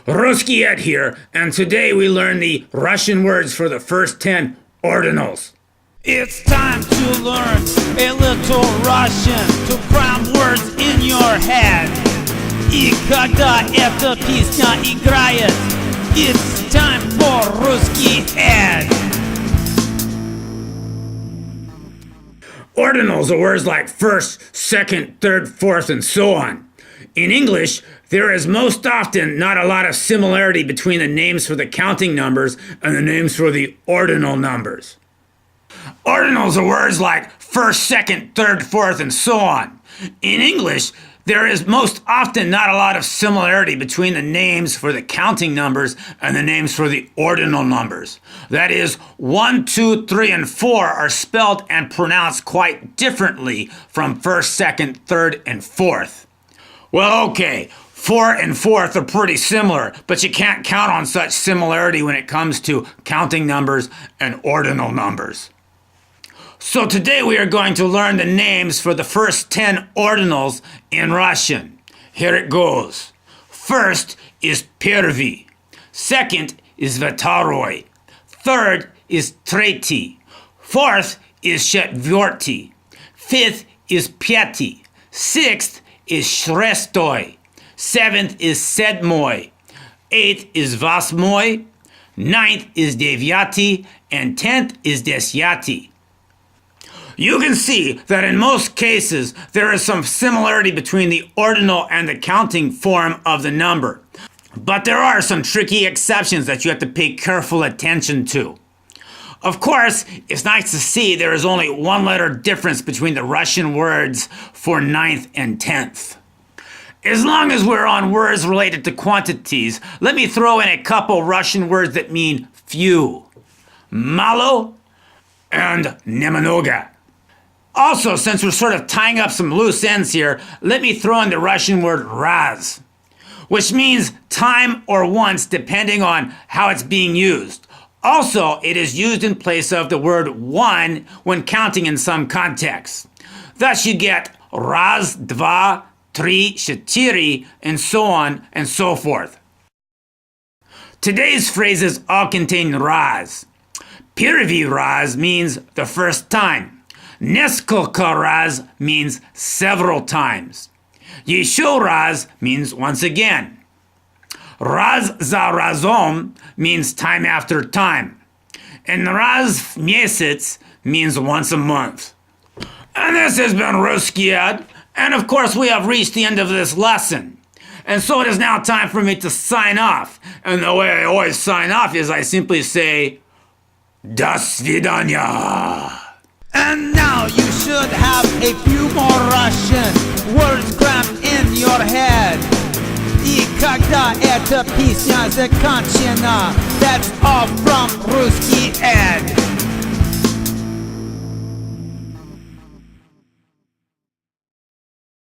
Rusky Ed here, and today we learn the Russian words for the first 10 ordinals. It's time to learn a little Russian to cram words in your head. И когда эта песня играет, it's time for Rusky Ed. Ordinals are words like first, second, third, fourth, and so on. In English, there is most often not a lot of similarity between the names for the counting numbers and the names for the ordinal numbers. Ordinals are words like first, second, third, fourth, and so on. In English, there is most often not a lot of similarity between the names for the counting numbers and the names for the ordinal numbers. That is, 1, 2, 3, and 4 are spelled and pronounced quite differently from first, second, third, and fourth. Well, okay, 4 and fourth are pretty similar, but you can't count on such similarity when it comes to counting numbers and ordinal numbers. So today we are going to learn the names for the first 10 ordinals in Russian. Here it goes. First is первый. Second is второй. Third is третий. Fourth is четвертый. Fifth is пятый. Sixth is шестой. Seventh is седьмой. Eighth is восьмой. Ninth is девятый. And 10th is десятый. You can see that in most cases there is some similarity between the ordinal and the counting form of the number. But there are some tricky exceptions that you have to pay careful attention to. Of course, it's nice to see there is only one letter difference between the Russian words for 9th and 10th. As long as we're on words related to quantities, let me throw in a couple Russian words that mean few. Malo and nemnogo. Also, since we're sort of tying up some loose ends here, let me throw in the Russian word raz, which means time or once depending on how it's being used. Also, it is used in place of the word one when counting in some contexts. Thus you get raz, dva, tri, четыре, and so on and so forth. Today's phrases all contain raz. Первый раз means the first time. Несколько раз means several times. Еще раз means once again. Раз за разом means time after time. And раз в месяц means once a month. And this has been Rusky Ed. And of course we have reached the end of this lesson. And so it is now time for me to sign off. And the way I always sign off is I simply say, До свидания. And now you should have a few more Russian words crammed in your head. И когда эта песня закончена, that's all from Rusky Ed.